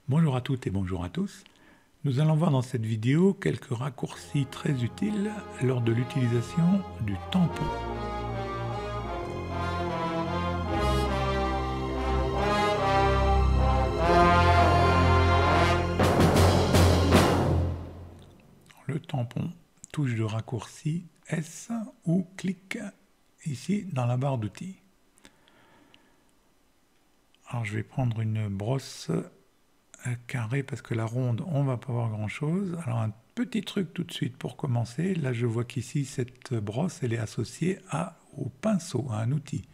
Bonjour à toutes et bonjour à tous. Nous allons voir dans cette vidéo quelques raccourcis très utiles lors de l'utilisation du tampon. Le tampon, touche de raccourci S ou clic ici dans la barre d'outils. Alors je vais prendre une brosse carrée parce que la ronde on va pas voir grand chose. Alors un petit truc tout de suite pour commencer. Là je vois qu'ici cette brosse elle est associée au pinceau, à un outil.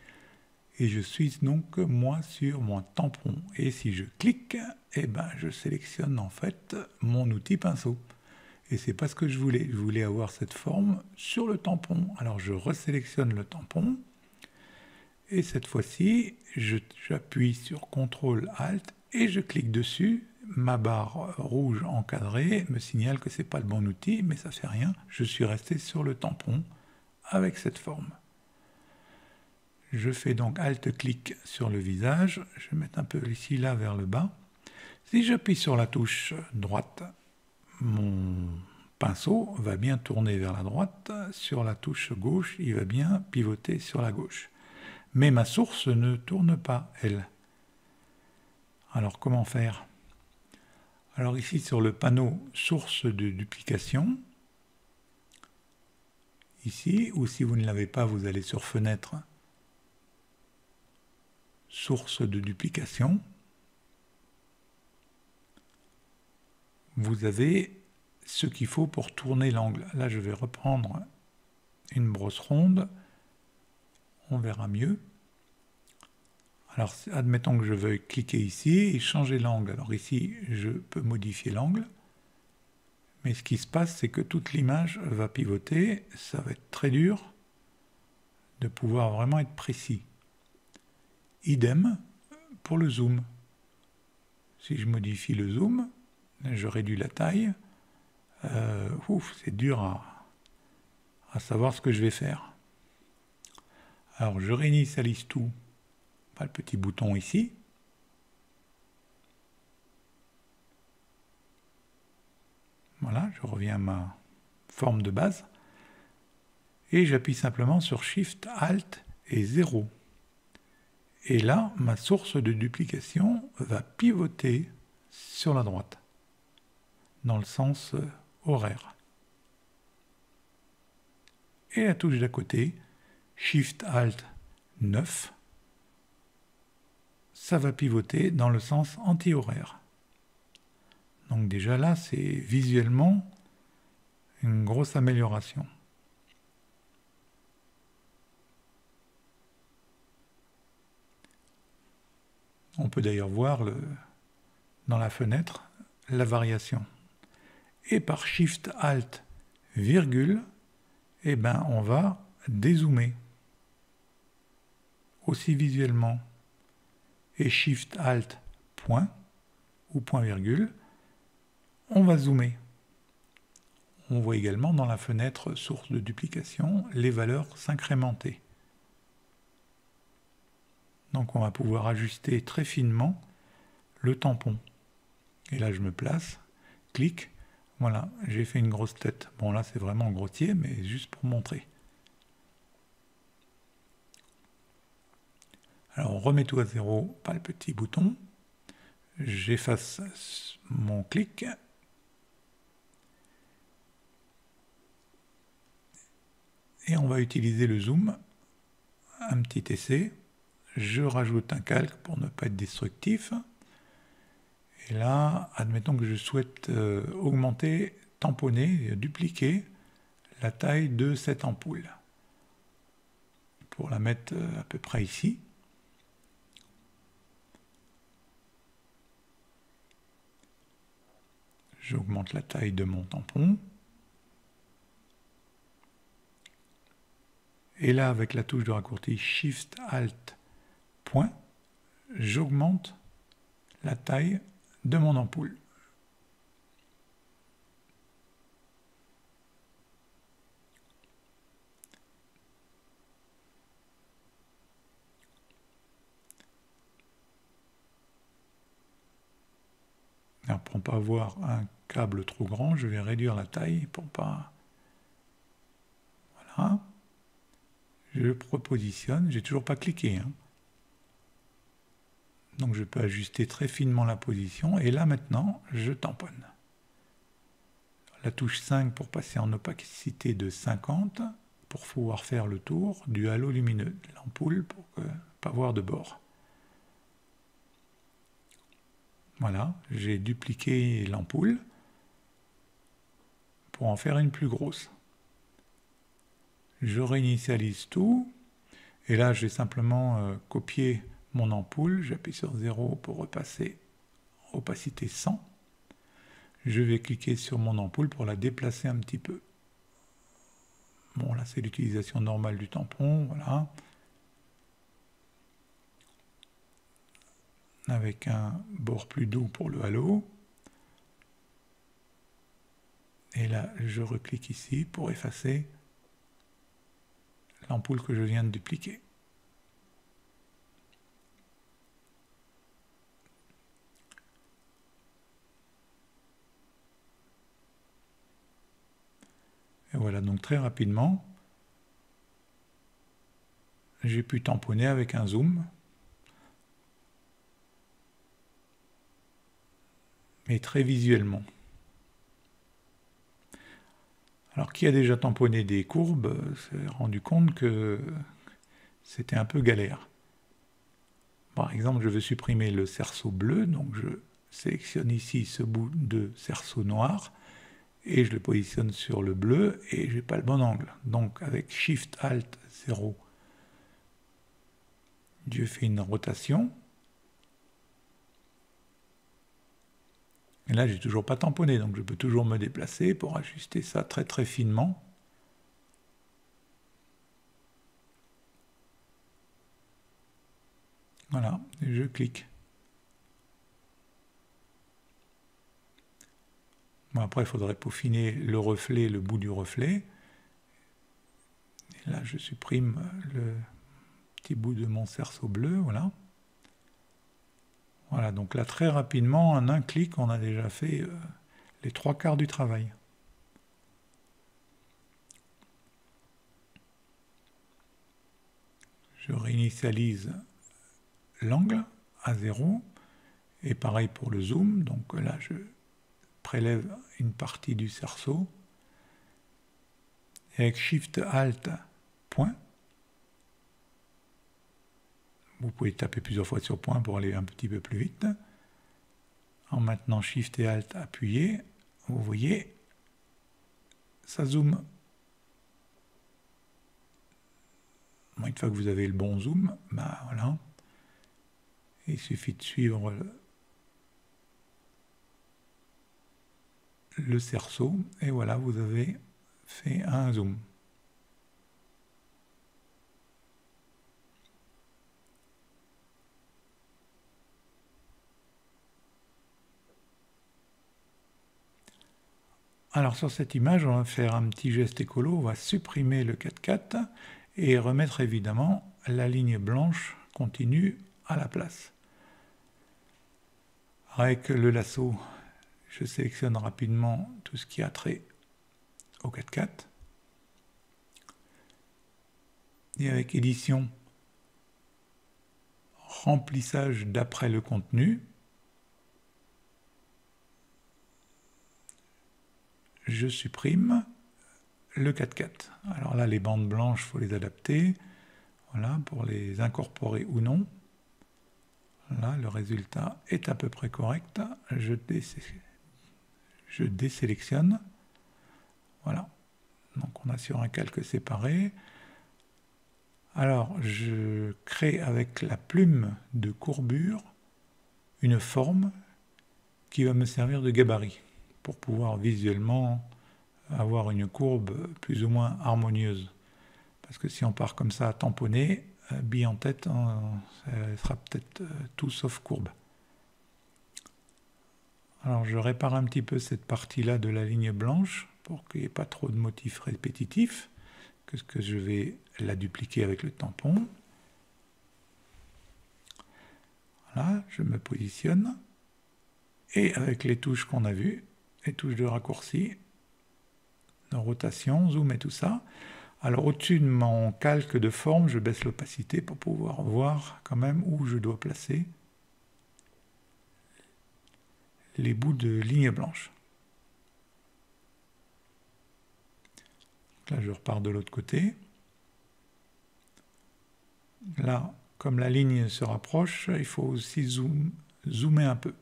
Et je suis donc moi sur mon tampon. Et si je clique, eh ben, je sélectionne en fait mon outil pinceau. Et c'est pas ce que je voulais. Je voulais avoir cette forme sur le tampon. Alors je resélectionne le tampon. Et cette fois-ci, j'appuie sur CTRL ALT et je clique dessus. Ma barre rouge encadrée me signale que ce n'est pas le bon outil, mais ça ne fait rien. Je suis resté sur le tampon avec cette forme. Je fais donc Alt-clic sur le visage. Je vais mettre un peu ici, là, vers le bas. Si j'appuie sur la touche droite, mon pinceau va bien tourner vers la droite. Sur la touche gauche, il va bien pivoter sur la gauche. Mais ma source ne tourne pas, elle. Alors comment faire? Alors ici sur le panneau source de duplication, ici, ou si vous ne l'avez pas, vous allez sur fenêtre, source de duplication. Vous avez ce qu'il faut pour tourner l'angle. Là je vais reprendre une brosse ronde, on verra mieux. Alors, admettons que je veuille cliquer ici et changer l'angle. Alors ici, je peux modifier l'angle. Mais ce qui se passe, c'est que toute l'image va pivoter. Ça va être très dur de pouvoir vraiment être précis. Idem pour le zoom. Si je modifie le zoom, je réduis la taille. C'est dur à savoir ce que je vais faire. Alors, je réinitialise tout. Le petit bouton ici. Voilà, je reviens à ma forme de base. Et j'appuie simplement sur Shift, Alt et 0. Et là, ma source de duplication va pivoter sur la droite, dans le sens horaire. Et la touche d'à côté, Shift, Alt, 9, ça va pivoter dans le sens anti-horaire. Donc déjà là, c'est visuellement une grosse amélioration. On peut d'ailleurs voir dans la fenêtre la variation. Et par Shift, Alt, virgule, eh ben, on va dézoomer aussi visuellement. Et Shift, Alt, point ou point virgule, on va zoomer. On voit également dans la fenêtre source de duplication les valeurs s'incrémenter. Donc on va pouvoir ajuster très finement le tampon. Et là je me place, clic, voilà, j'ai fait une grosse tête. Bon là c'est vraiment grossier, mais juste pour montrer. Alors on remet tout à zéro par le petit bouton. J'efface mon clic. Et on va utiliser le zoom. Un petit essai. Je rajoute un calque pour ne pas être destructif. Et là, admettons que je souhaite augmenter, tamponner, dupliquer la taille de cette ampoule. Pour la mettre à peu près ici. J'augmente la taille de mon tampon. Et là, avec la touche de raccourci Shift, Alt, point, j'augmente la taille de mon ampoule. pour ne pas avoir un câble trop grand, je vais réduire la taille pour pas... Voilà. Je repositionne, j'ai toujours pas cliqué, hein. Donc je peux ajuster très finement la position, et là maintenant, je tamponne. La touche 5 pour passer en opacité de 50, pour pouvoir faire le tour du halo lumineux de l'ampoule, pour ne pas voir de bord. Voilà, j'ai dupliqué l'ampoule pour en faire une plus grosse. Je réinitialise tout, et là j'ai simplement copié mon ampoule, j'appuie sur 0 pour repasser opacité 100. Je vais cliquer sur mon ampoule pour la déplacer un petit peu. Bon, là c'est l'utilisation normale du tampon, voilà. Avec un bord plus doux pour le halo. Et là, je reclique ici pour effacer l'ampoule que je viens de dupliquer. Et voilà, donc très rapidement, j'ai pu tamponner avec un zoom. Mais très visuellement. Alors, qui a déjà tamponné des courbes s'est rendu compte que c'était un peu galère. Par exemple, je veux supprimer le cerceau bleu, donc je sélectionne ici ce bout de cerceau noir, et je le positionne sur le bleu, et je n'ai pas le bon angle. Donc, avec Shift Alt 0, je fais une rotation. Et là, j'ai toujours pas tamponné, donc je peux toujours me déplacer pour ajuster ça très très finement. Voilà, et je clique. Bon, après, il faudrait peaufiner le reflet, le bout du reflet. Et là, je supprime le petit bout de mon cerceau bleu, voilà. Voilà, donc là, très rapidement, en un clic, on a déjà fait les 3/4 du travail. Je réinitialise l'angle à 0, et pareil pour le zoom, donc là, je prélève une partie du cerceau, et avec Shift Alt point, vous pouvez taper plusieurs fois sur point pour aller un petit peu plus vite. En maintenant Shift et Alt appuyé, vous voyez, ça zoome. Bon, une fois que vous avez le bon zoom, ben voilà, il suffit de suivre le cerceau, et voilà, vous avez fait un zoom. Alors sur cette image, on va faire un petit geste écolo, on va supprimer le 4/4 et remettre évidemment la ligne blanche continue à la place. Avec le lasso, je sélectionne rapidement tout ce qui a trait au 4/4. Et avec édition, remplissage d'après le contenu, je supprime le 4/4. Alors là, les bandes blanches, il faut les adapter, voilà, pour les incorporer ou non. Là, le résultat est à peu près correct. Je désélectionne. Voilà. Donc on a sur un calque séparé. Alors, je crée avec la plume de courbure une forme qui va me servir de gabarit pour pouvoir visuellement avoir une courbe plus ou moins harmonieuse. Parce que si on part comme ça à tamponner, bille en tête, ça sera peut-être tout sauf courbe. Alors je répare un petit peu cette partie-là de la ligne blanche pour qu'il n'y ait pas trop de motifs répétitifs, que je vais la dupliquer avec le tampon. Voilà, je me positionne. Et avec les touches qu'on a vues, les touches de raccourci, de rotation, zoom et tout ça. Alors au-dessus de mon calque de forme, je baisse l'opacité pour pouvoir voir quand même où je dois placer les bouts de ligne blanche. Là, je repars de l'autre côté. Là, comme la ligne se rapproche, il faut aussi zoomer un peu.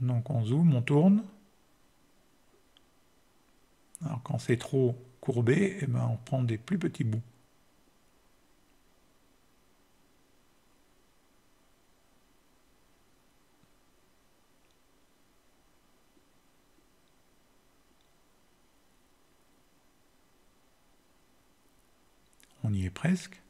Donc on zoome, on tourne. Alors quand c'est trop courbé, eh ben, on prend des plus petits bouts. On y est presque.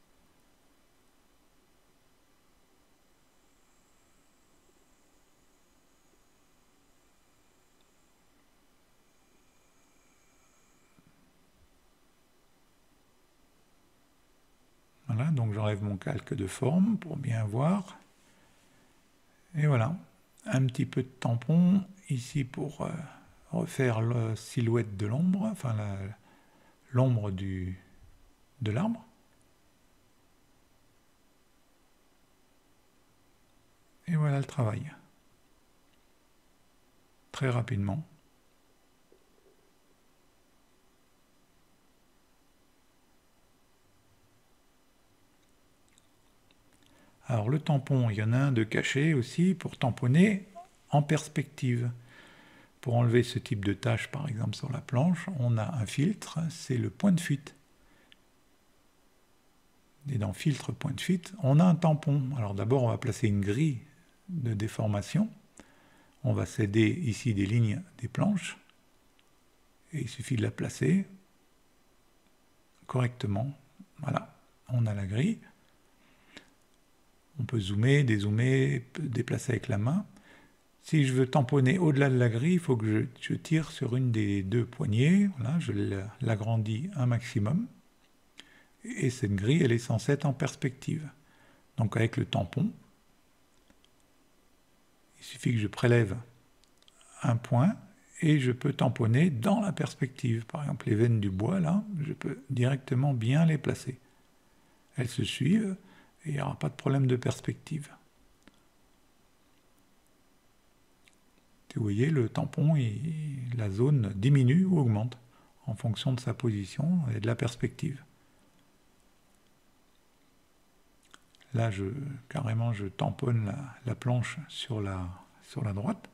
Voilà, donc j'enlève mon calque de forme pour bien voir. Et voilà, un petit peu de tampon ici pour refaire la silhouette de l'ombre, enfin l'ombre de l'arbre. Et voilà le travail. Très rapidement. Alors le tampon, il y en a un de caché aussi pour tamponner en perspective. Pour enlever ce type de tâche, par exemple sur la planche, on a un filtre, c'est le point de fuite. Et dans filtre, point de fuite, on a un tampon. Alors d'abord, on va placer une grille de déformation. On va céder ici des lignes des planches. Et il suffit de la placer correctement. Voilà, on a la grille. On peut zoomer, dézoomer, déplacer avec la main. Si je veux tamponner au-delà de la grille, il faut que je tire sur une des deux poignées. Voilà, je l'agrandis un maximum. Et cette grille, elle est censée être en perspective. Donc avec le tampon, il suffit que je prélève un point et je peux tamponner dans la perspective. Par exemple, les veines du bois, là, je peux directement bien les placer. Elles se suivent et il n'y aura pas de problème de perspective. Vous voyez, le tampon, la zone diminue ou augmente en fonction de sa position et de la perspective. Là, carrément, je tamponne la planche sur la droite.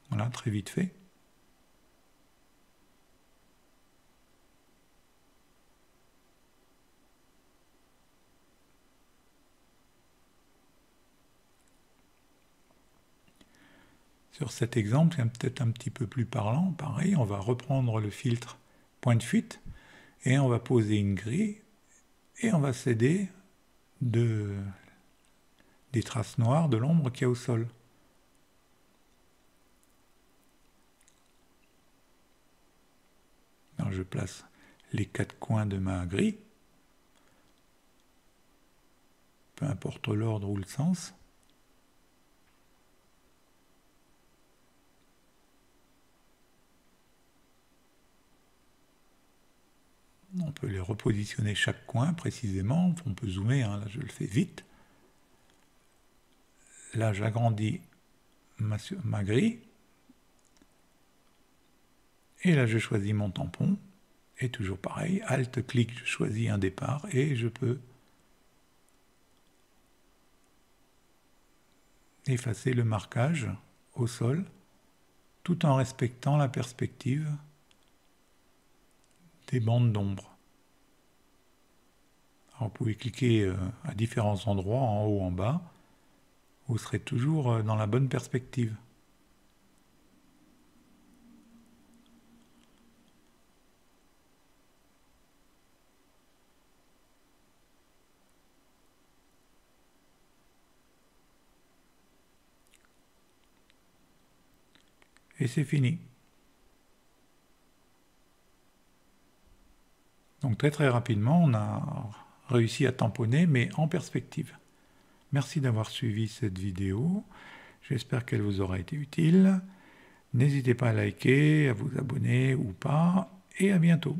Voilà, très vite fait. Sur cet exemple, c'est peut-être un petit peu plus parlant. Pareil, on va reprendre le filtre point de fuite et on va poser une grille et on va céder des traces noires de l'ombre qu'il y a au sol. Alors je place les quatre coins de ma grille, peu importe l'ordre ou le sens. On peut les repositionner chaque coin précisément, on peut zoomer, hein, là je le fais vite. Là j'agrandis ma grille, et là je choisis mon tampon, et toujours pareil, Alt-clic, je choisis un départ, et je peux effacer le marquage au sol, tout en respectant la perspective des bandes d'ombre. Vous pouvez cliquer à différents endroits, en haut ou en bas, vous serez toujours dans la bonne perspective. Et c'est fini. Donc très rapidement, on a réussi à tamponner, mais en perspective. Merci d'avoir suivi cette vidéo. J'espère qu'elle vous aura été utile. N'hésitez pas à liker, à vous abonner ou pas, et à bientôt.